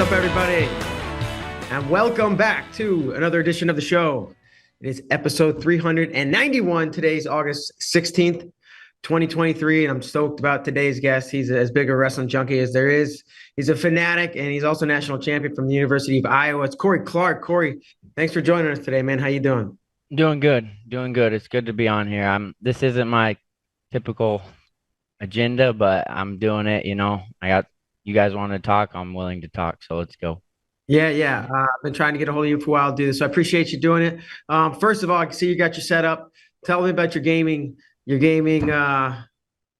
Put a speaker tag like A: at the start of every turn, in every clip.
A: up, everybody? And welcome back to another edition of the show. It is episode 391. Today's August 16th, 2023. And I'm stoked about today's guest. He's as big a wrestling junkie as there is. He's a fanatic, and he's also national champion from the University of Iowa. It's Cory Clark. Cory, thanks for joining us today, man. How you doing?
B: Doing good. It's good to be on here. This isn't my typical agenda, but I'm doing it, I got you guys want to talk, I'm willing to talk, so let's go.
A: Yeah. I've been trying to get a hold of you for a while to do this, so I appreciate you doing it. First of all, I can see you got your setup. Tell me about your gaming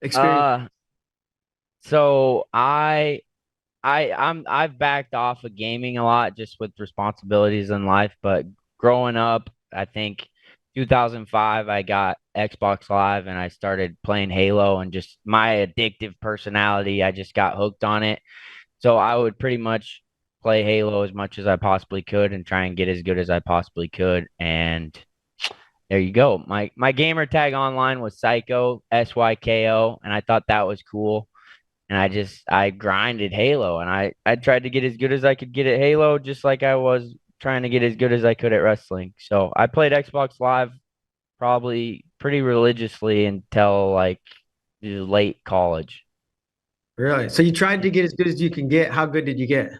A: experience.
B: So I've backed off of gaming a lot just with responsibilities in life, but growing up, I think 2005, I got Xbox Live and I started playing Halo, and just my addictive personality, I just got hooked on it. So I would pretty much play Halo as much as I possibly could and try and get as good as I possibly could. And there you go. My gamer tag online was Psycho, SYKO, and I thought that was cool. And I grinded Halo, and I tried to get as good as I could get at Halo, just like I was trying to get as good as I could at wrestling. So I played Xbox Live probably pretty religiously until like late college.
A: Really? So you tried to get as good as you can get. How good did you get?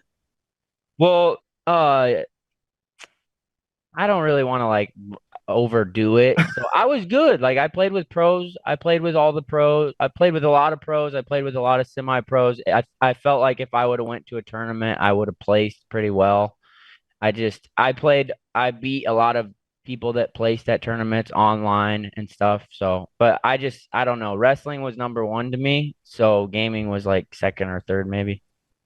B: Well, I don't really want to like overdo it. So I was good. Like I played with pros. I played with all the pros. I played with a lot of pros. I played with a lot of semi-pros. I felt like if I would have went to a tournament, I would have placed pretty well. I beat a lot of people that placed at tournaments online and stuff. So, but I don't know. Wrestling was number one to me. So gaming was like second or third, maybe.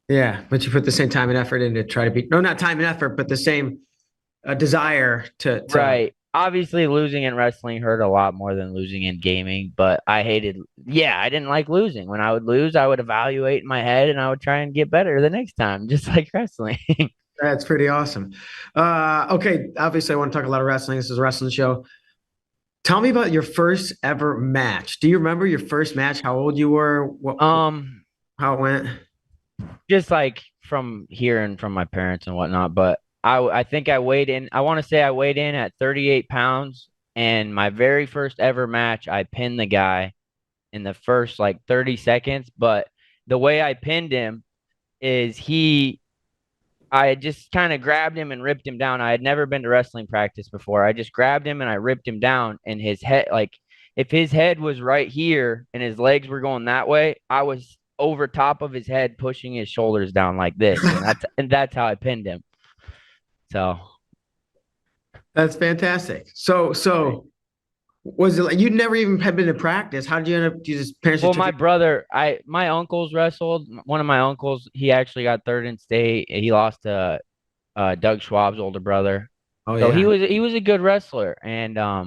A: Yeah, but you put the same time and effort in to try to beat. No, not time and effort, but the same desire to.
B: Right. Obviously, losing in wrestling hurt a lot more than losing in gaming, but I didn't like losing. When I would lose, I would evaluate in my head and I would try and get better the next time, just like wrestling.
A: That's pretty awesome. Okay, obviously, I want to talk a lot of wrestling. This is a wrestling show. Tell me about your first ever match. Do you remember your first match? How old you were? How it went?
B: Just like from hearing from my parents and whatnot, but I think I weighed in. I want to say I weighed in at 38 pounds, and my very first ever match, I pinned the guy in the first like 30 seconds. But the way I pinned him is I had just kind of grabbed him and ripped him down. I had never been to wrestling practice before. I just grabbed him and I ripped him down, and his head, like if his head was right here and his legs were going that way, I was over top of his head pushing his shoulders down like this, and that's how I pinned him. So
A: That's fantastic. So was it like you never even had been to practice? How did you end up? You just parents
B: well,
A: just took
B: my
A: you?
B: brother, my uncles wrestled. One of my uncles, he actually got third in state. He lost to Doug Schwab's older brother.
A: Oh
B: So he
A: yeah.
B: was he was a good wrestler, and I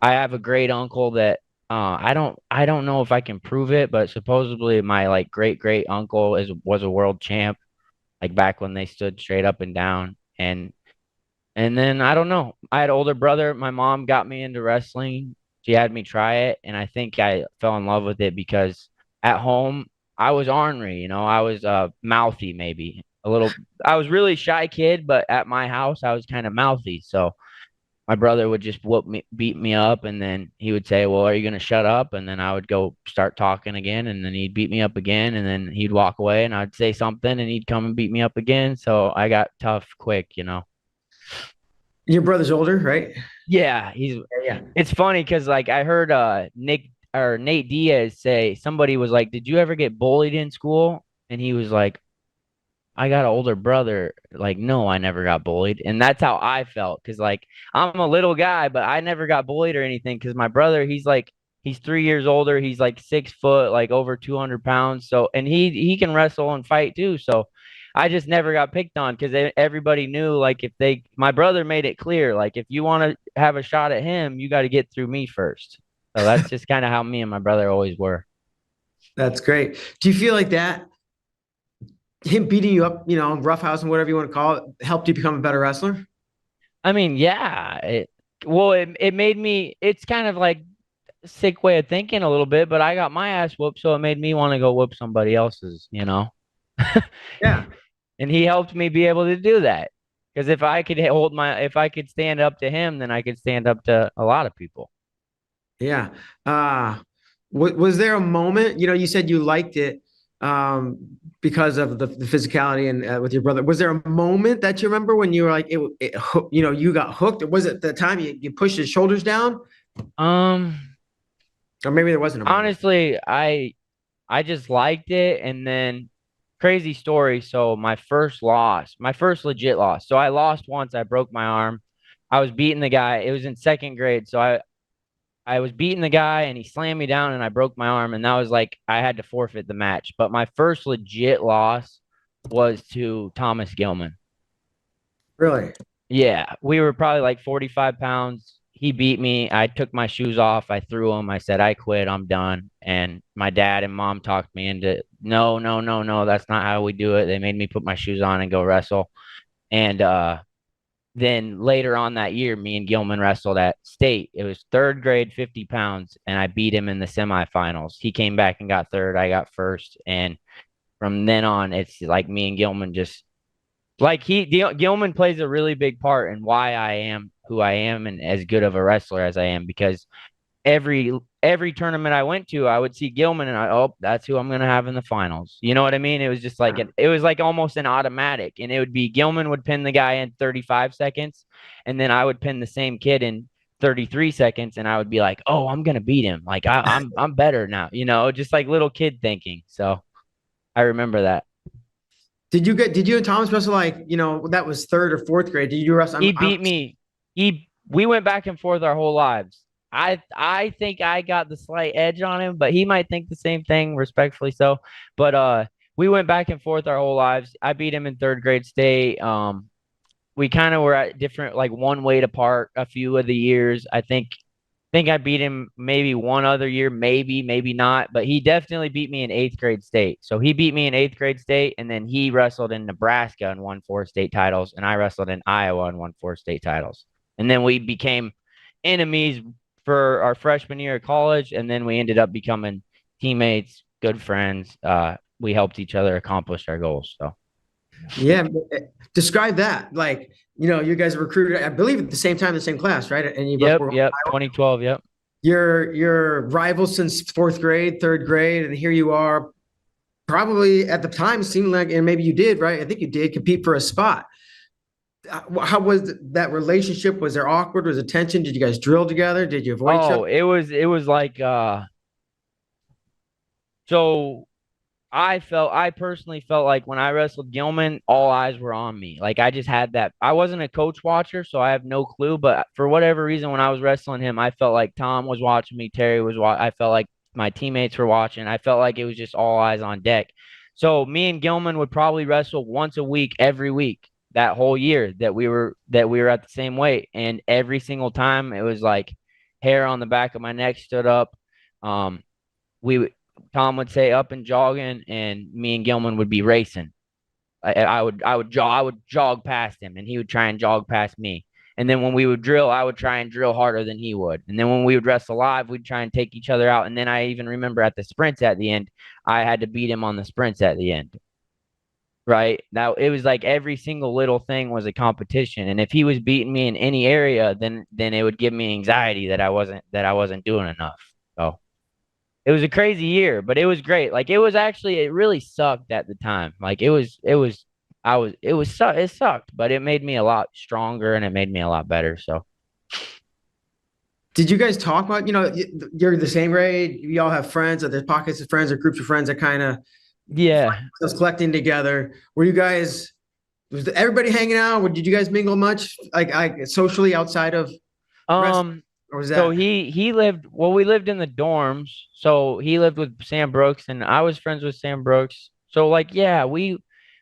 B: have a great uncle that I don't know if I can prove it, but supposedly my like great uncle was a world champ, like back when they stood straight up and down. And then I don't know. I had an older brother. My mom got me into wrestling. She had me try it, and I think I fell in love with it because at home I was ornery, I was mouthy maybe. A little I was really shy kid, but at my house I was kind of mouthy. So my brother would just beat me up, and then he would say, "Well, are you gonna shut up?" And then I would go start talking again, and then he'd beat me up again, and then he'd walk away, and I'd say something, and he'd come and beat me up again. So I got tough quick.
A: Your brother's older, right?
B: Yeah,
A: Yeah.
B: it's funny because like I heard Nick or Nate Diaz say somebody was like, "Did you ever get bullied in school?" And he was like, I got an older brother. Like, no, I never got bullied. And that's how I felt. Cause like I'm a little guy, but I never got bullied or anything. Cause my brother, he's 3 years older. He's like 6 foot, like over 200 pounds. So, and he can wrestle and fight too. So I just never got picked on because everybody knew like my brother made it clear, like if you want to have a shot at him, you got to get through me first. So that's just kind of how me and my brother always were.
A: That's great. Do you feel like that him beating you up, roughhouse and whatever you want to call it, helped you become a better wrestler?
B: I mean, yeah, it made me, it's kind of like a sick way of thinking a little bit, but I got my ass whooped, so it made me want to go whoop somebody else's.
A: Yeah.
B: and he helped me be able to do that. Because if I could stand up to him, then I could stand up to a lot of people.
A: Yeah. Was there a moment, you said you liked it um, because of the physicality and with your brother. Was there a moment that you remember when you were like, you got hooked? Or was it the time you pushed his shoulders down?
B: Um,
A: Or maybe there wasn't a moment.
B: Honestly, I just liked it, and then crazy story. So my first legit loss. So I lost once. I broke my arm. I was beating the guy. It was in second grade. So I was beating the guy, and he slammed me down, and I broke my arm, and that was like I had to forfeit the match. But my first legit loss was to Thomas Gilman.
A: Really?
B: Yeah, we were probably like 45 pounds. He beat me. I took my shoes off. I threw them. I said, I quit. I'm done. And my dad and mom talked me into, no, no, no, no. That's not how we do it. They made me put my shoes on and go wrestle. And then later on that year, me and Gilman wrestled at state. It was third grade, 50 pounds, and I beat him in the semifinals. He came back and got third. I got first. And from then on, it's like me and Gilman just like Gilman plays a really big part in why I am who I am and as good of a wrestler as I am, because every tournament I went to, I would see Gilman and that's who I'm gonna have in the finals. You know what I mean? It was just like it was like almost an automatic, and it would be Gilman would pin the guy in 35 seconds, and then I would pin the same kid in 33 seconds, and I would be like, oh, I'm gonna beat him. Like I'm better now. Just like little kid thinking. So I remember that.
A: Did you and Thomas wrestle like, that was third or fourth grade? Did you wrestle?
B: He beat me. We went back and forth our whole lives. I think I got the slight edge on him, but he might think the same thing, respectfully so. But we went back and forth our whole lives. I beat him in third grade state. We kind of were at different, like, one weight apart a few of the years. I think I beat him maybe one other year, maybe not, but he definitely beat me in eighth grade state. So he beat me in eighth grade state, and then he wrestled in Nebraska and won 4 state titles, and I wrestled in Iowa and won 4 state titles. And then we became enemies for our freshman year of college, and then we ended up becoming teammates, good friends. We helped each other accomplish our goals. So
A: yeah, describe that. Like, you guys were recruited, I believe, at the same time, the same class, right? And you both were
B: yep, 2012, yep.
A: You're rivals since fourth grade, third grade, and here you are. Probably at the time seemed like, and maybe you did, right? I think you did compete for a spot. How was that relationship? Was there awkward? Was it tension? Did you guys drill together? Did you avoid each other?
B: It was like so I personally felt like when I wrestled Gilman, all eyes were on me. Like I just had that. I wasn't a coach watcher, so I have no clue. But for whatever reason, when I was wrestling him, I felt like Tom was watching me. Terry was watching. I felt like my teammates were watching. I felt like it was just all eyes on deck. So me and Gilman would probably wrestle once a week, every week that whole year that we were at the same weight, and every single time it was like hair on the back of my neck stood up. We Tom would say up and jogging, and me and Gilman would be racing. I would jog past him, and he would try and jog past me. And then when we would drill, I would try and drill harder than he would. And then when we would wrestle live, we'd try and take each other out. And then I even remember at the sprints at the end, I had to beat him on the sprints at the end. Right now, it was like every single little thing was a competition, and if he was beating me in any area, then it would give me anxiety that I wasn't doing enough. So it was a crazy year, but it was great. Like it really sucked at the time. Like it sucked, but it made me a lot stronger and it made me a lot better. So
A: Did you guys talk about, you're the same grade, you all have friends, or there's pockets of friends or groups of friends that kind of
B: yeah,
A: was collecting together? Was everybody hanging out? Did you guys mingle much, like socially outside of wrestling? Or was that?
B: So we lived in the dorms. So he lived with Sam Brooks, and I was friends with Sam Brooks. So like, yeah, we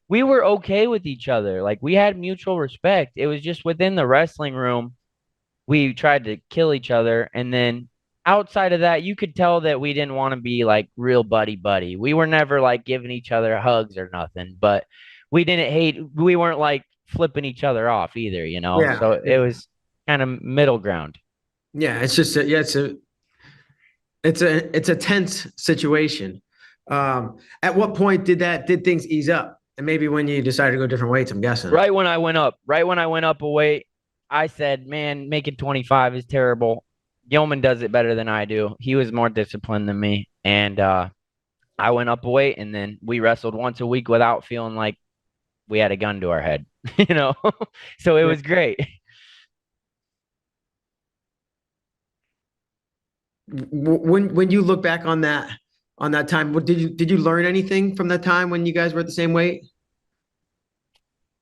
B: were okay with each other. Like we had mutual respect. It was just within the wrestling room, we tried to kill each other. And then outside of that, you could tell that we didn't want to be like real buddy. We were never like giving each other hugs or nothing, but we weren't like flipping each other off either,
A: Yeah.
B: So it was kind of middle ground.
A: Yeah, it's just it's a tense situation. At what point did things ease up? And maybe when you decided to go different weights, I'm guessing.
B: Right when I went up a weight, I said, man, making 25 is terrible. Gilman does it better than I do. He was more disciplined than me. And I went up a weight, and then we wrestled once a week without feeling like we had a gun to our head, you know? So it
A: Yeah.
B: was great.
A: When you look back on that time, what did you learn anything from that time when you guys were at the same weight?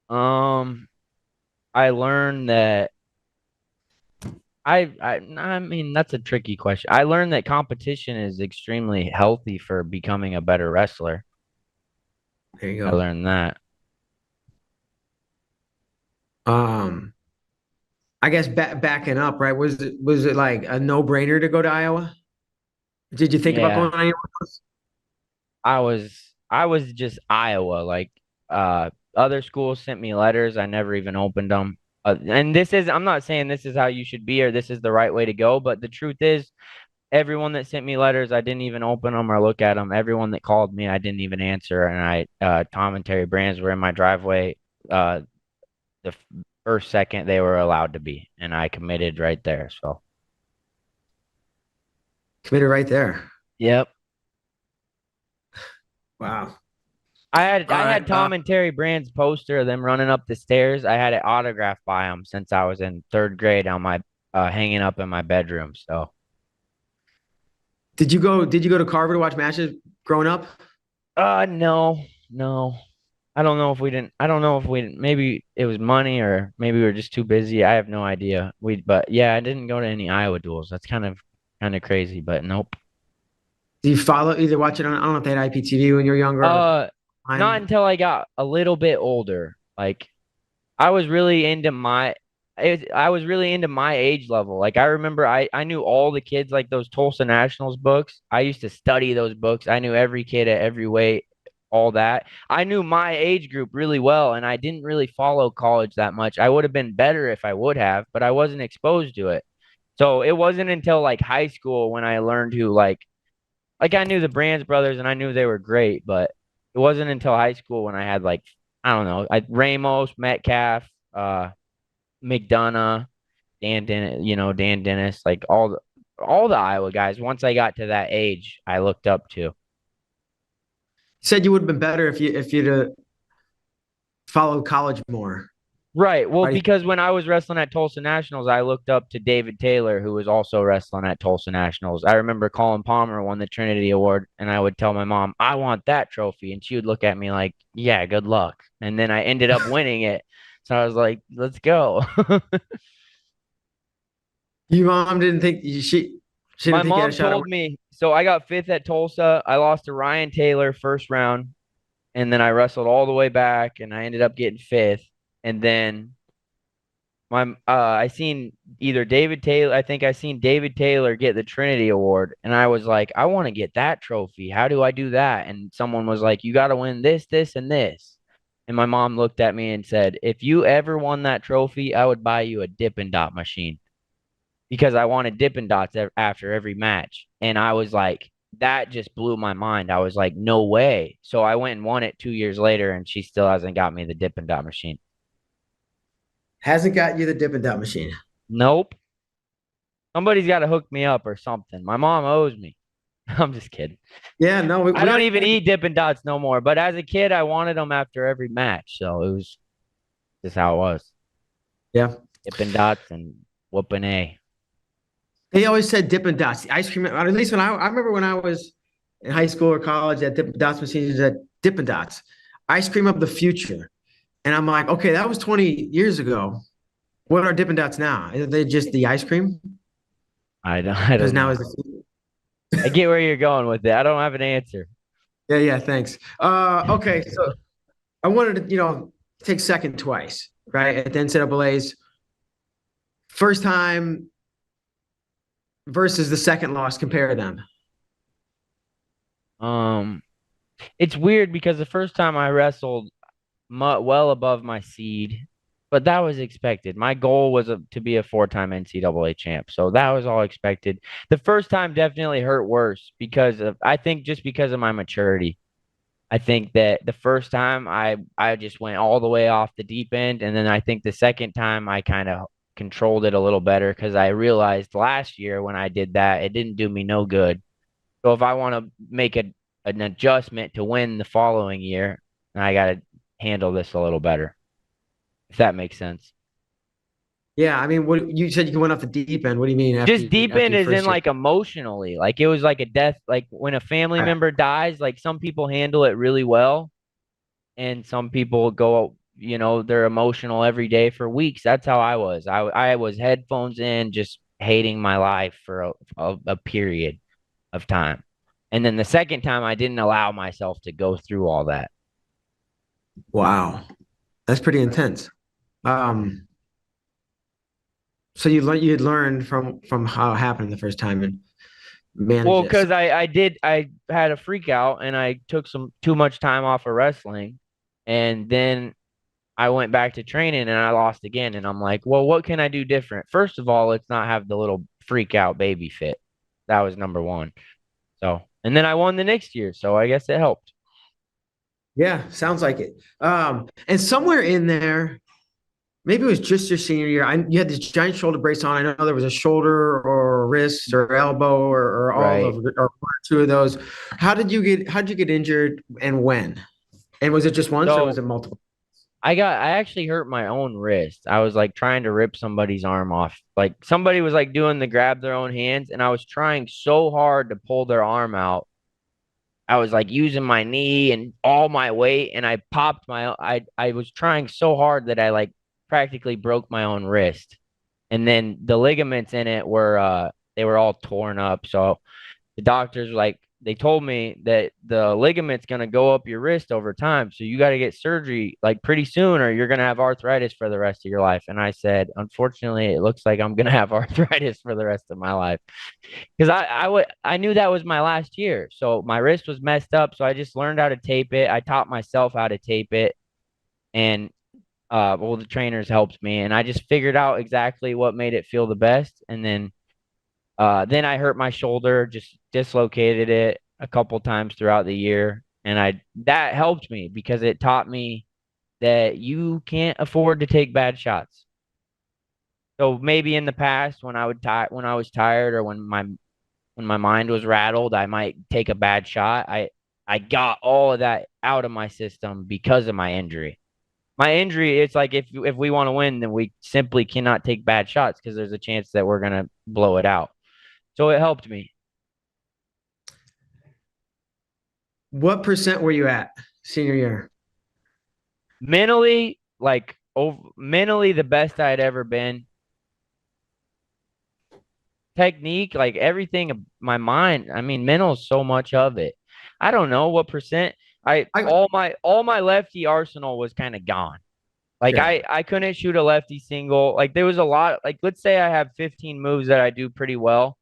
B: Um, I learned that I mean that's a tricky question. I learned that competition is extremely healthy for becoming a better wrestler.
A: There you
B: I
A: go.
B: learned that.
A: Um, I guess backing up, right? Was it like a no-brainer to go to Iowa? Did you think about
B: Yeah,
A: going to Iowa?
B: I was just Iowa. Like other schools sent me letters. I never even opened them. And I'm not saying this is how you should be or this is the right way to go, but the truth is everyone that sent me letters, I didn't even open them or look at them. Everyone that called me, I didn't even answer. And Tom and Terry Brands were in my driveway. Uh, the first second they were allowed to be, and I committed right there. So,
A: Committed right there.
B: yep.
A: Wow.
B: I
A: All right.
B: had Tom and Terry Brand's poster of them running up the stairs. I had it autographed by them since I was in third grade on my hanging up in my bedroom. So,
A: Did you go to Carver to watch matches growing up?
B: no, no. I don't know if we didn't. I don't know if we didn't. Maybe it was money, or maybe we were just too busy. I have no idea. But yeah, I didn't go to any Iowa duels. That's kind of crazy. But nope.
A: Do you follow either watch it on? I don't know if they had IPTV when you were younger.
B: Uh, not
A: Time.
B: until I got a little bit older. Like I was really into I was really into my age level. Like I remember I knew all the kids like those Tulsa Nationals books. I used to study those books. I knew every kid at every weight, all that. I knew my age group really well and I didn't really follow college that much. I would have been better if I would have, but I wasn't exposed to it. So it wasn't until like high school when I learned who like I knew the Brands brothers and I knew they were great, but it wasn't until high school when I had like I don't know, Ramos, Metcalf, McDonough, Dan Dennis, like all the Iowa guys. Once I got to that age, I looked up to.
A: Said you would have been better if you'd followed college more.
B: Right. Well,
A: Why do you,
B: because when I was wrestling at Tulsa Nationals, I looked up to David Taylor, who was also wrestling at Tulsa Nationals. I remember Colin Palmer won the Trinity Award, and I would tell my mom, I want that trophy. And she would look at me like, yeah, good luck. And then I ended up winning it. So I was like, let's go.
A: your mom didn't think she
B: My
A: didn't think you had a
B: mom
A: shot at
B: told me, so I got fifth at Tulsa. I lost to Ryan Taylor first round, and then I wrestled all the way back, and I ended up getting fifth. And then I seen either David Taylor. I think I seen David Taylor get the Trinity Award, and I was like, I want to get that trophy. How do I do that? And someone was like, you got to win this, this, and this. And my mom looked at me and said, if you ever won that trophy, I would buy you a Dippin' Dot machine because I wanted Dippin' Dots after every match. And I was like, that just blew my mind. I was like, no way. So I went and won it 2 years later, and she still hasn't got me the Dippin' Dot machine.
A: hasn't got you the Dippin' Dot machine.
B: Nope. Somebody's got to hook me up or something. My mom owes me. I'm just kidding.
A: Yeah, no,
B: I
A: we
B: don't
A: got
B: even eat Dippin' Dots no more. But as a kid, I wanted them after every match. So it was just how it was.
A: yeah.
B: Dippin' Dots and whooping A.
A: They always said Dippin' Dots. The ice cream, or at least when I remember when I was in high school or college, that Dippin' Dots machines at Dippin' Dots, ice cream of the future. And I'm like, okay, that was 20 years ago. What are Dippin' Dots now? Are they just the ice cream?
B: I
A: Because
B: don't
A: now
B: know.
A: is the
B: I get where you're going with it. I don't have an answer.
A: yeah, thanks. Okay, so I wanted to, take second twice, right? At the NCAA's first time versus the second loss, compare them.
B: Um, it's weird because the first time I wrestled well above my seed, but that was expected. My goal was to be a four-time NCAA champ, so that was all expected. The first time definitely hurt worse because I think just because of my maturity. I think that the first time I just went all the way off the deep end, and then I think the second time I kind of controlled it a little better because I realized last year when I did that, it didn't do me no good. So if I want to make an adjustment to win the following year, I got to handle this a little better, if that makes sense.
A: Yeah, I mean, what you said you went off the deep end. What do you mean
B: Just deep
A: after
B: end
A: your
B: is in
A: first year?
B: like emotionally, like it was like a death, like when a family
A: Right.
B: member dies, like some people handle it really well, and some people go, they're emotional every day for weeks. That's how I was. I was headphones in, just hating my life for a period of time. And then the second time, I didn't allow myself to go through all that.
A: Wow, that's pretty intense. Um, so you learned from how it happened the first time and managed
B: Well,
A: it. So,
B: because I had a freak out and I took some too much time off of wrestling. And then I went back to training and I lost again. And I'm like, well, what can I do different? First of all, let's not have the little freak out baby fit. That was number one. So, and then I won the next year. So I guess it helped.
A: yeah, sounds like it. And somewhere in there, maybe it was just your senior year. You had this giant shoulder brace on. I know there was a shoulder or wrist or elbow or all of
B: Right.
A: or one or two of those. How did you get injured and when? And was it just once or was
B: So
A: it multiple?
B: I actually hurt my own wrist. I was like trying to rip somebody's arm off. Like somebody was like doing the grab their own hands and I was trying so hard to pull their arm out. I was like using my knee and all my weight and I popped I was trying so hard that I like practically broke my own wrist. And then the ligaments in it were they were all torn up. So the doctors like they told me that the ligament's going to go up your wrist over time, so you got to get surgery like pretty soon or you're going to have arthritis for the rest of your life. And I said, unfortunately, it looks like I'm going to have arthritis for the rest of my life because I knew that was my last year, so my wrist was messed up, so I just learned how to tape it. I taught myself how to tape it, and well, the trainers helped me, and I just figured out exactly what made it feel the best. And then I hurt my shoulder, just dislocated it a couple times throughout the year. And that helped me because it taught me that you can't afford to take bad shots. So maybe in the past when I was tired or when my mind was rattled, I might take a bad shot. I got all of that out of my system because of my injury. My injury, it's like if we want to win, then we simply cannot take bad shots because there's a chance that we're gonna blow it out. So it helped me.
A: What percent were you at senior year?
B: Mentally, like mentally the best I'd ever been. Technique, like everything, my mind. I mean, mental is so much of it. I don't know what percent. I
A: I
B: all my lefty arsenal was kind of gone. Like
A: yeah.
B: I couldn't shoot a lefty single. Like there was a lot. Like let's say I have 15 moves that I do pretty well.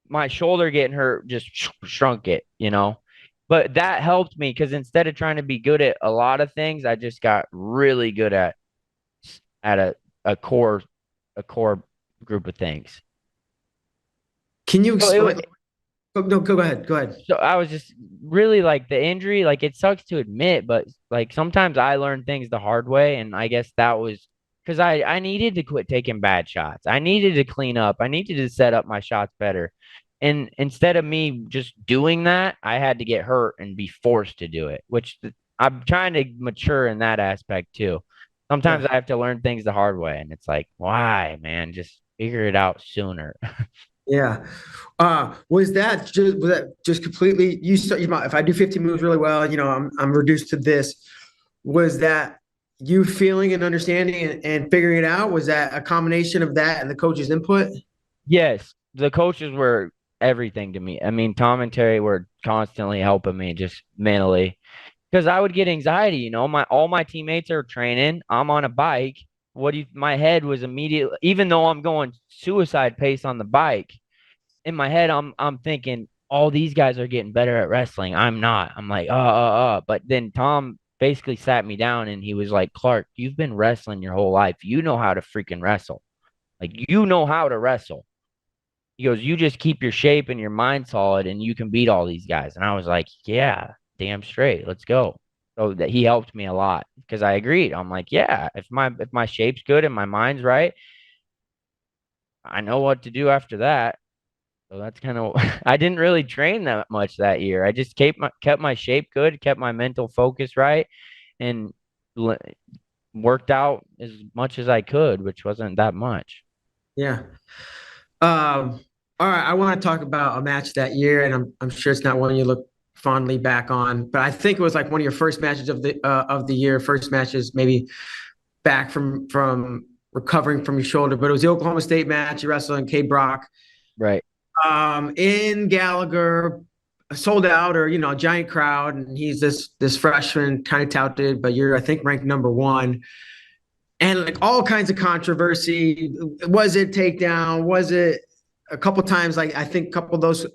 B: My shoulder getting hurt just shrunk it. But that helped me because instead of trying to be good at a lot of things, I just got really good at a core a core group of things.
A: Can you
B: So
A: explain? Oh, no, go ahead. Go ahead.
B: I was just really like the injury, like it sucks to admit, but like sometimes I learn things the hard way, and I guess that was because I needed to quit taking bad shots. I needed to clean up. I needed to set up my shots better. And instead of me just doing that, I had to get hurt and be forced to do it, which I'm trying to mature in that aspect too. Sometimes
A: Yeah.
B: I have to learn things the hard way, and it's like, why, man? Just figure it out sooner.
A: Yeah. Was that just completely you start if I do 50 moves really well, I'm reduced to this. Was that you feeling and understanding and figuring it out? Was that a combination of that and the coach's input?
B: Yes, the coaches were everything to me. I mean, Tom and Terry were constantly helping me just mentally because I would get anxiety. My all my teammates are training. I'm on a bike. My head was immediately, even though I'm going suicide pace on the bike, in my head, I'm thinking all these guys are getting better at wrestling. I'm not. I'm like, But then Tom basically sat me down and he was like, Clark, you've been wrestling your whole life. You know how to freaking wrestle. Like, you know how to wrestle. He goes, you just keep your shape and your mind solid and you can beat all these guys. And I was like, yeah. damn straight. Let's go. So that he helped me a lot because I agreed. I'm like, yeah, if my shape's good and my mind's right, I know what to do after that. So that's kind of I didn't really train that much that year. I just kept my shape good, kept my mental focus right, and l- worked out as much as I could, which wasn't that much.
A: Yeah. All right. I want to talk about a match that year, and I'm sure it's not one you look fondly back on, but I think it was like one of your first matches of the year, first matches maybe back from recovering from your shoulder. But it was the Oklahoma State match. You wrestled in K Brock
B: Right.
A: in Gallagher, sold out or a giant crowd, and he's this freshman, kind of touted, but you're I think ranked number one. And like all kinds of controversy. Was it takedown? Was it a couple times? Like I think a couple of those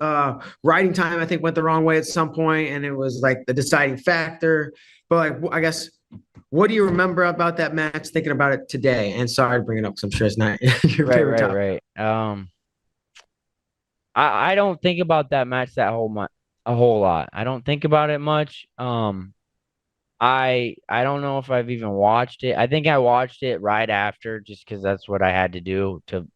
A: riding time I think went the wrong way at some point, and it was like the deciding factor. But like I guess what do you remember about that match? Thinking about it today, and sorry to bring it up because I'm sure it's not your
B: Right,
A: favorite
B: right,
A: topic.
B: right. I don't think about that match a whole lot. I don't think about it much. I don't know if I've even watched it. I think I watched it right after just because that's what I had to do to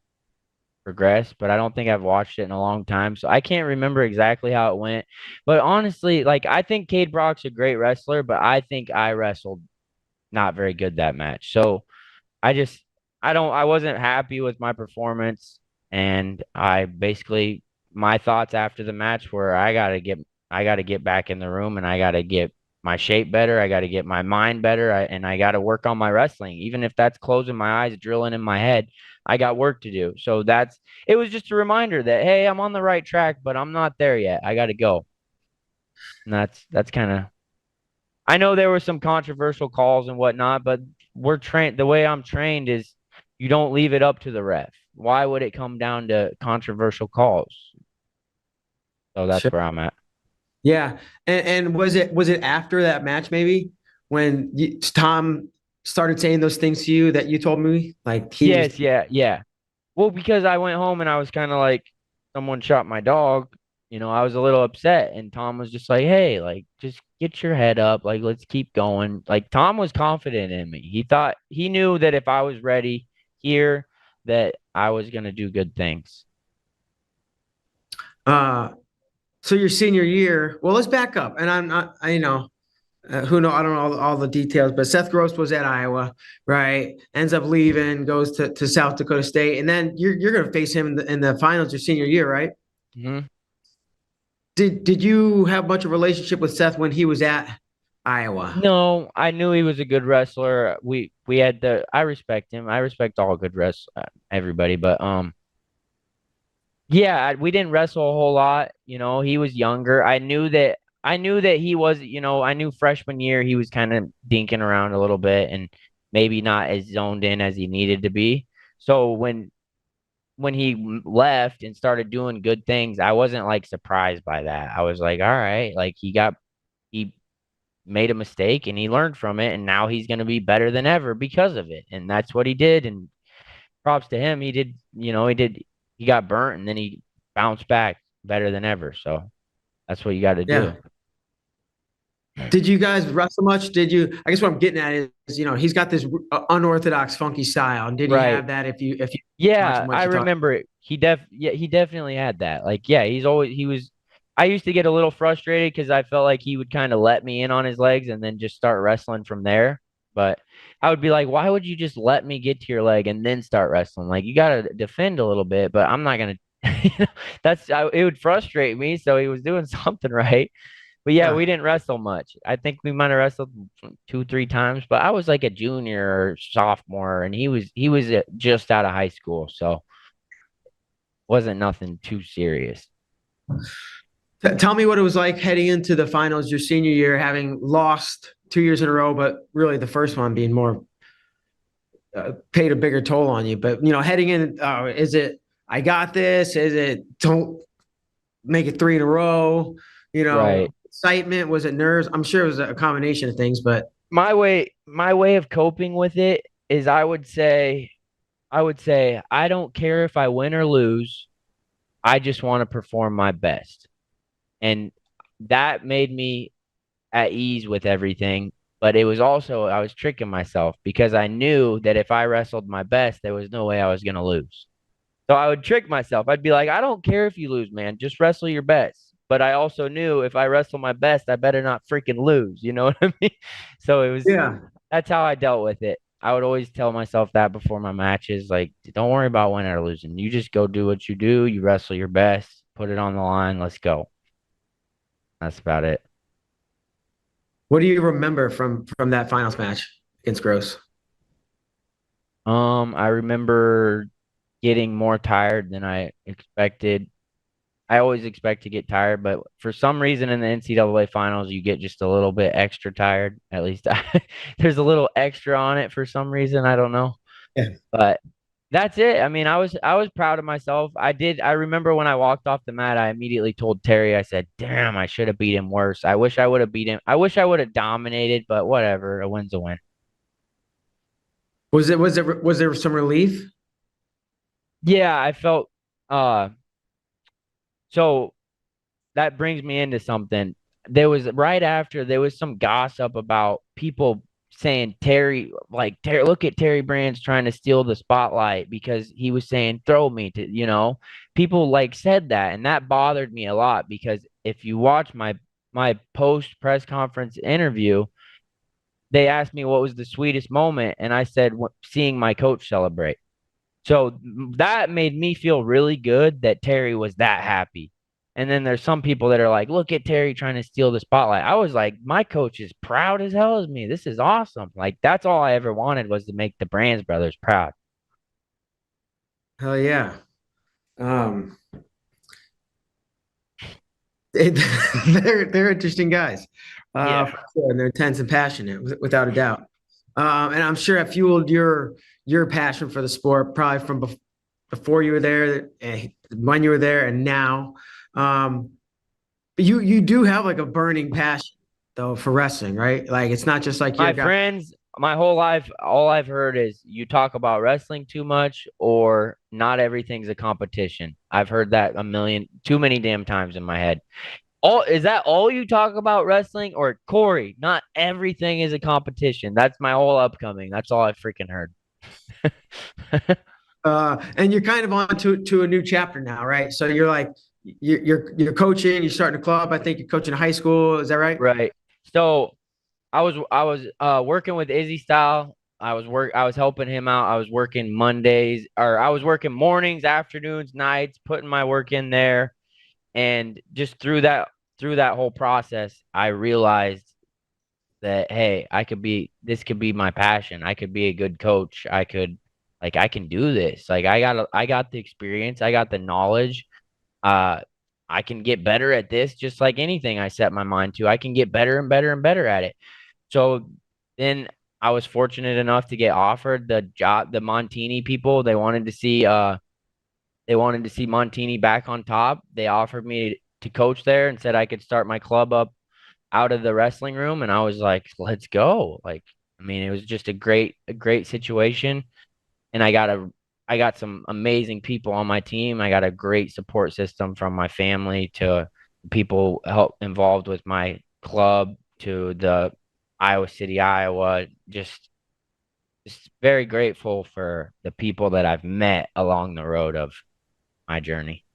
B: progress, but I don't think I've watched it in a long time. So I can't remember exactly how it went. But honestly, like I think Cade Brock's a great wrestler, but I think I wrestled not very good that match. So I just I wasn't happy with my performance, and I basically my thoughts after the match were I got to get back in the room, and I got to get my shape better. I got to get my mind better, and I got to work on my wrestling. Even if that's closing my eyes, drilling in my head, I got work to do. So it was just a reminder that hey, I'm on the right track, but I'm not there yet. I got to go. And that's kind of I know there were some controversial calls and whatnot, but we're trained. The way I'm trained is you don't leave it up to the ref. Why would it come down to controversial calls? So that's
A: Sure.
B: where I'm at.
A: Yeah, and was it after that match maybe when Tom started saying those things to you that you told me? Like he was.
B: Yes, yeah, yeah. Well, because I went home and I was kind of like, someone shot my dog. I was a little upset, and Tom was just like, "Hey, like, just get your head up. Like, let's keep going." Like, Tom was confident in me. He knew that if I was ready here, that I was gonna do good things.
A: Uh, so your senior year. Well, let's back up, and I'm not. Who know? I don't know all the details, but Seth Gross was at Iowa, right? Ends up leaving, goes to South Dakota State, and then you're going to face him in the finals your senior year, right?
B: Hmm.
A: Did you have much of a relationship with Seth when he was at Iowa?
B: No, I knew he was a good wrestler. We had the I respect him. I respect all good everybody, but yeah, we didn't wrestle a whole lot. He was younger. I knew that he was, I knew freshman year he was kind of dinking around a little bit and maybe not as zoned in as he needed to be. So when he left and started doing good things, I wasn't like surprised by that. I was like, all right, like he made a mistake and he learned from it and now he's going to be better than ever because of it. And that's what he did. And props to him. He got burnt and then he bounced back better than ever. So that's what you got to
A: Yeah.
B: do.
A: Did you guys wrestle much? Did you? I guess what I'm getting at is, he's got this unorthodox, funky style. And did he
B: Right.
A: have that? If you watch
B: Yeah,
A: him, what
B: I
A: you talk?
B: remember it. He definitely had that. Like, yeah, he was I used to get a little frustrated because I felt like he would kind of let me in on his legs and then just start wrestling from there. But I would be like, why would you just let me get to your leg and then start wrestling? Like, you got to defend a little bit, but I'm not gonna. It would frustrate me. So he was doing something right. But yeah,
A: Yeah.
B: we didn't wrestle much. I think we might have wrestled two, three times, but I was like a junior or sophomore, and he was just out of high school, so wasn't nothing too serious.
A: Tell me what it was like heading into the finals your senior year, having lost 2 years in a row, but really the first one being more paid a bigger toll on you. But heading in, is it I got this? Is it don't make it three in a row?
B: Right.
A: Excitement? Was it nerves? I'm sure it was a combination of things, but
B: My way of coping with it is I would say I don't care if I win or lose. I just want to perform my best. And that made me at ease with everything. But it was also, I was tricking myself because I knew that if I wrestled my best, there was no way I was going to lose. So I would trick myself. I'd be like, I don't care if you lose, man. Just wrestle your best. But I also knew if I wrestle my best, I better not freaking lose. You know what I mean? So
A: Yeah.
B: that's how I dealt with it. I would always tell myself that before my matches, like, don't worry about winning or losing. You just go do what you do. You wrestle your best, put it on the line. Let's go. That's about it.
A: What do you remember from that finals match against Gross?
B: I remember getting more tired than I expected. I always expect to get tired, but for some reason in the NCAA finals, you get just a little bit extra tired. At least there's a little extra on it for some reason. I don't know,
A: Yeah.
B: but that's it. I mean, I was proud of myself. I remember when I walked off the mat, I immediately told Terry, I said, "Damn, I should have beat him worse. I wish I would have beat him. I wish I would have dominated, but whatever. A win's a win."
A: Was there some relief?
B: Yeah, I felt uh so that brings me into something. There was right after there was some gossip about people saying Terry, like Terry, look at Terry Brands trying to steal the spotlight because he was saying throw me to, people like said that, and that bothered me a lot because if you watch my post press conference interview, they asked me what was the sweetest moment, and I said seeing my coach celebrate. So that made me feel really good that Terry was that happy. And then there's some people that are like, look at Terry trying to steal the spotlight. I was like, my coach is proud as hell as me. This is awesome. Like, that's all I ever wanted was to make the Brands brothers proud.
A: Hell yeah. Um, they, they're interesting guys.
B: Yeah.
A: For sure, and they're intense and passionate, without a doubt. And I'm sure it fueled your passion for the sport probably from before you were there, when you were there, and now. Um, but you do have like a burning passion though for wrestling, right? Like it's not just like you're a
B: My
A: guy.
B: friends, my whole life, all I've heard is you talk about wrestling too much or not everything's a competition. I've heard that too many damn times in my head. Is that all you talk about wrestling or Cory? Not everything is a competition. That's my whole upcoming. That's all I freaking heard.
A: And you're kind of on to a new chapter now, right? So you're like you're coaching, you're starting a club. I think you're coaching a high school. Is that right?
B: Right. So I was working with Izzy Style. I was helping him out. I was working Mondays or I was working mornings, afternoons, nights, putting my work in there. And just through that whole process, I realized that hey, this could be my passion. I could be a good coach. I can do this. Like I got the experience, I got the knowledge. Uh I can get better at this just like anything I set my mind to. I can get better and better and better at it. So then I was fortunate enough to get offered the job. The Montini people, they wanted to see Montini back on top. They offered me to coach there and said I could start my club up out of the wrestling room, and I was like, let's go. Like, I mean, it was just a great situation, and I got some amazing people on my team. I got a great support system from my family to people help involved with my club to the Iowa City, Iowa. Just very grateful for the people that I've met along the road of my journey.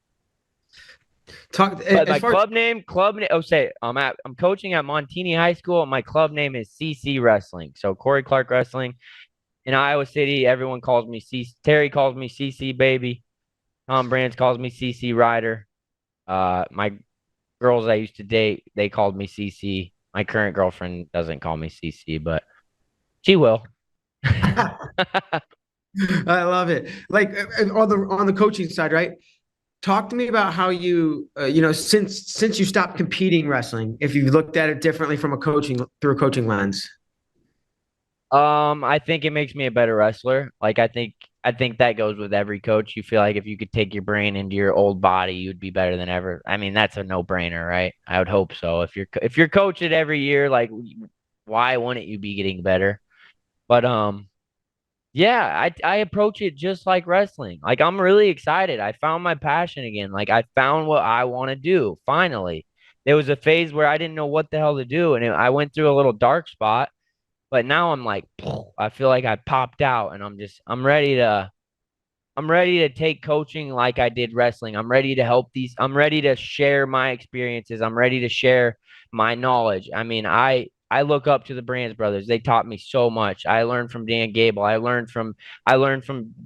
A: Talk
B: But
A: as
B: my
A: far as
B: club name. Oh, say I'm coaching at Montini High School, and my club name is CC Wrestling. So Cory Clark Wrestling in Iowa City. Everyone calls me CC. Terry calls me CC Baby. Tom Brands calls me CC Rider. My girls I used to date, they called me CC. My current girlfriend doesn't call me CC, but she will.
A: I love it. Like on the coaching side, right? Talk to me about how since you stopped competing wrestling, if you've looked at it differently from a coaching through a coaching lens.
B: I think it makes me a better wrestler. Like I think that goes with every coach. You feel like if you could take your brain into your old body, you'd be better than ever. I mean, that's a no-brainer, right? I would hope so. If you're coached it every year, like why wouldn't you be getting better? But yeah, I approach it just like wrestling. Like I'm really excited. I found my passion again. Like I found what I want to do finally. there was a phase where I didn't know what the hell to do, and I went through a little dark spot. But now I'm like, I feel like I popped out, and I'm ready to take coaching like I did wrestling. I'm ready to help these. I'm ready to share my experiences. I'm ready to share my knowledge. I mean, I look up to the Brands brothers. They taught me so much. I learned from Dan Gable. I learned from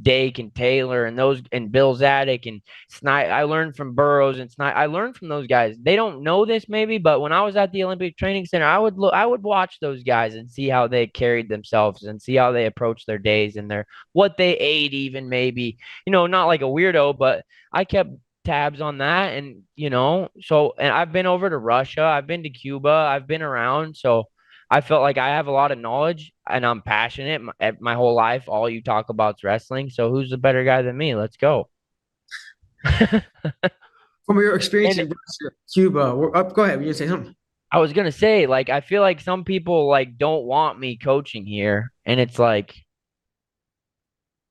B: Dake and Taylor and those and Bill Zadek and Snipe. I learned from Burroughs and Snipe. I learned from those guys. They don't know this maybe, but when I was at the Olympic Training Center, I would watch those guys and see how they carried themselves and see how they approached their days and their what they ate even maybe, not like a weirdo, but I kept tabs on that. And, and I've been over to Russia, I've been to Cuba, I've been around. So I felt like I have a lot of knowledge and I'm passionate. My whole life, all you talk about is wrestling. So who's the better guy than me? Let's go.
A: From your experience
B: And
A: in Russia, Cuba, go ahead. You say something.
B: I was gonna say, like, I feel like some people like don't want me coaching here, and it's like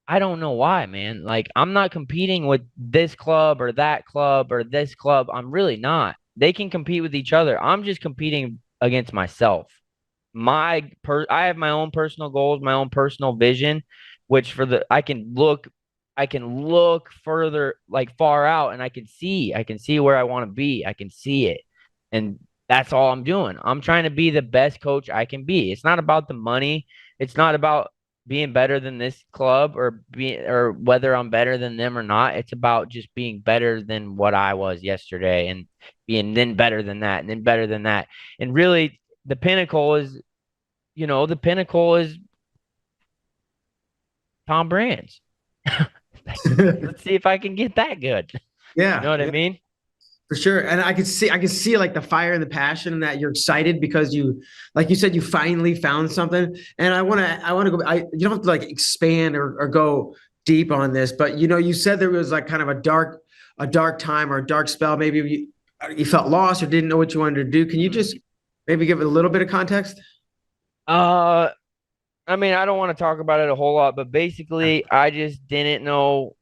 B: I don't know why, man. Like, I'm not competing with this club or that club or this club. I'm really not. They can compete with each other. I'm just competing against myself. I have my own personal goals, my own personal vision, which I can look further, like far out, and I can see where I want to be. I can see it. And that's all I'm doing. I'm trying to be the best coach I can be. It's not about the money. It's not about being better than this club or whether I'm better than them or not. It's about just being better than what I was yesterday and being then better than that and then better than that. And really the pinnacle is, the pinnacle is Tom Brands. Let's see if I can get that good.
A: Yeah,
B: You know what I mean?
A: for sure. And I can see like the fire and the passion and that you're excited because like you said, you finally found something. And I want to go, you don't have to like expand or go deep on this, but you said there was like kind of a dark time or a dark spell. Maybe you felt lost or didn't know what you wanted to do. Can you just maybe give it a little bit of context?
B: I mean, I don't want to talk about it a whole lot, but basically, I just didn't know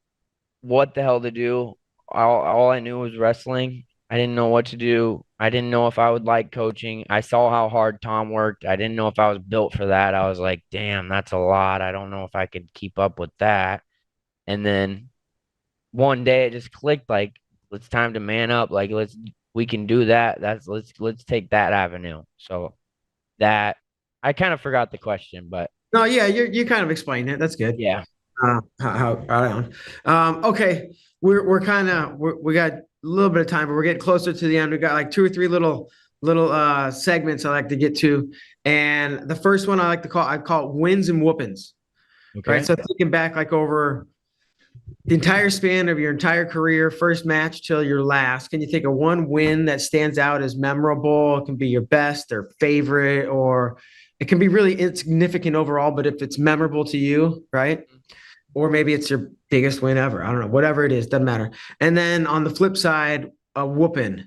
B: what the hell to do. All I knew was wrestling. I didn't know what to do. I didn't know if I would like coaching. I saw how hard Tom worked. I didn't know if I was built for that. I was like, damn, that's a lot. I don't know if I could keep up with that. And then one day it just clicked like, it's time to man up. Like, we can do that. Let's take that avenue. So that I kind of forgot the question, but
A: No, yeah, you kind of explained it. That's good.
B: yeah.
A: How right on. Okay, we got a little bit of time, but we're getting closer to the end. We got like two or three little segments I like to get to, and the first one I call it wins and whoopins.
B: Okay.
A: Right. So thinking back like over the entire span of your entire career, first match till your last, can you think of one win that stands out as memorable? It can be your best or favorite, or it can be really insignificant overall, but if it's memorable to you, right? Or maybe it's your biggest win ever. I don't know, whatever it is, doesn't matter. And then on the flip side, a whooping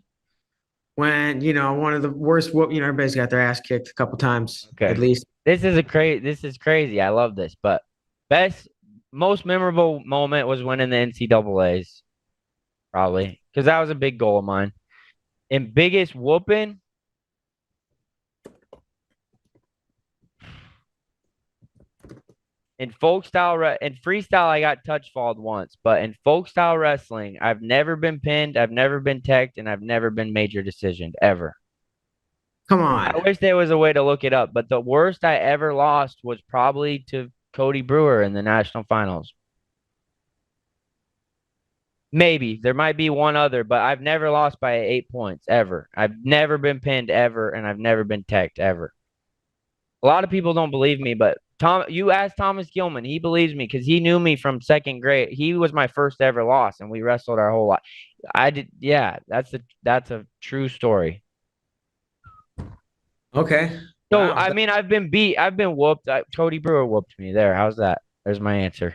A: when, one of the worst everybody's got their ass kicked a couple times at least.
B: This is crazy. I love this, but most memorable moment was winning the NCAAs, probably, because that was a big goal of mine. And biggest whooping, in freestyle, I got touch falled once, but in folk style wrestling, I've never been pinned, I've never been teched, and I've never been major decisioned ever.
A: Come on.
B: I wish there was a way to look it up, but the worst I ever lost was probably to Cody Brewer in the national finals. Maybe there might be one other, but I've never lost by 8 points ever. I've never been pinned ever, and I've never been teched ever. A lot of people don't believe me, but you asked Thomas Gilman, he believes me because he knew me from second grade. He was my first ever loss, and we wrestled our whole life. I did, yeah. That's a true story.
A: Okay.
B: So wow. I mean, I've been beat. I've been whooped. Cody Brewer whooped me. There. How's that? There's my answer.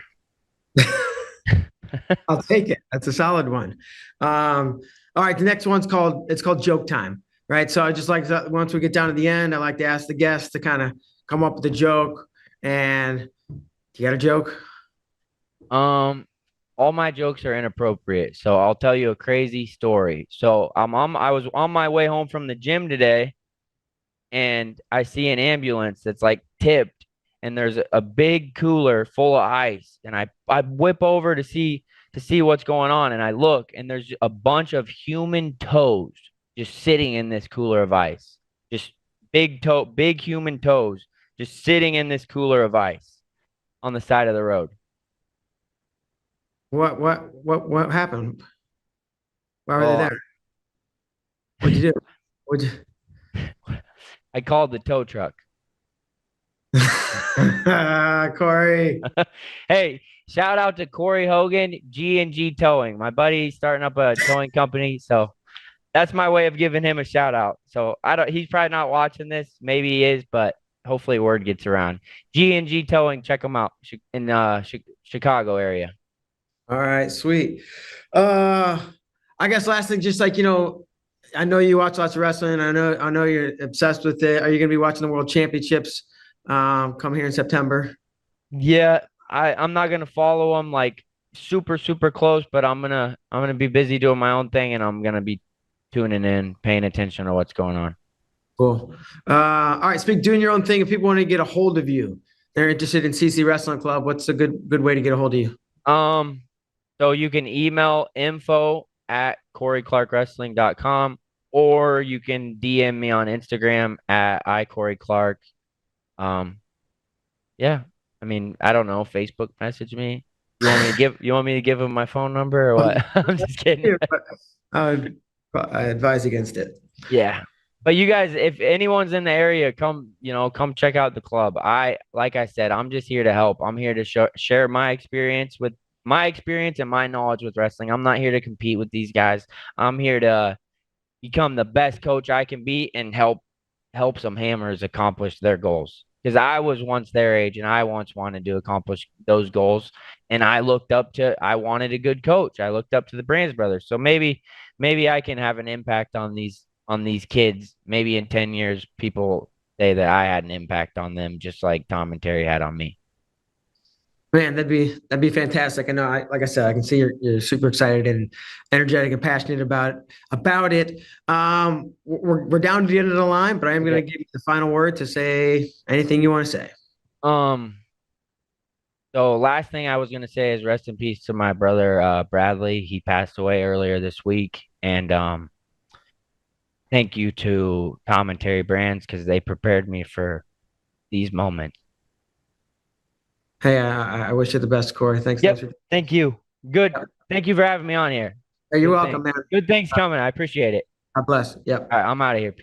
A: I'll take it. That's a solid one. All right. The next one's called joke time. Right. So I just like once we get down to the end, I like to ask the guests to kind of come up with a joke. And you got a joke?
B: all my jokes are inappropriate. So I'll tell you a crazy story. So I was on my way home from the gym today, and I see an ambulance that's like tipped, and there's a big cooler full of ice, and I whip over to see what's going on, and I look, and there's a bunch of human toes just sitting in this cooler of ice. Just big human toes just sitting in this cooler of ice on the side of the road.
A: What happened? Why were they
B: Well,
A: there? What'd you do? What'd
B: I called the tow truck.
A: you Corey.
B: Hey, shout out to Corey Hogan, G&G Towing. My buddy's starting up a towing company, so that's my way of giving him a shout out. So I don't he's probably not watching this. Maybe he is, but hopefully word gets around. G&G Towing, check them out in Chicago area.
A: All right, sweet. Uh, I guess last thing, just like I know you watch lots of wrestling. I know you're obsessed with it. Are you gonna be watching the World Championships come here in September?
B: Yeah, I'm not gonna follow him like super close, but I'm gonna be busy doing my own thing, and I'm gonna be tuning in, paying attention to what's going on.
A: Cool. All right, speak doing your own thing. If people want to get a hold of you, they're interested in CC Wrestling Club. What's a good way to get a hold of you?
B: Um, so you can email info@CoryClarkWrestling.com, or you can DM me on Instagram at iCoryClark. Um, yeah. I mean, I don't know. Facebook message me. You want me to give him my phone number or what? I'm just kidding.
A: I I advise against it.
B: Yeah. But you guys, if anyone's in the area, come check out the club. Like I said, I'm just here to help. I'm here to share my experience and my knowledge with wrestling. I'm not here to compete with these guys. I'm here to become the best coach I can be and help some hammers accomplish their goals. Because I was once their age and I once wanted to accomplish those goals. And I wanted a good coach. I looked up to the Brands brothers. So maybe I can have an impact on these kids. Maybe in 10 years, people say that I had an impact on them, just like Tom and Terry had on me.
A: Man, that'd be fantastic. I know, like I said, I can see you're super excited and energetic and passionate about it. We're down to the end of the line, but I am going to
B: Okay.
A: give you the final word to say anything you want to say.
B: Um, so last thing I was gonna say is rest in peace to my brother Bradley. He passed away earlier this week. And thank you to Tom and Terry Brands because they prepared me for these moments.
A: Hey, I wish you the best, Corey. Thanks
B: Yep.
A: for.
B: Thank you. Good. Thank you for having me on here.
A: Hey, you're
B: Good
A: welcome,
B: thing.
A: man.
B: Good things coming. I appreciate it.
A: God bless. Yep.
B: All right, I'm out of here.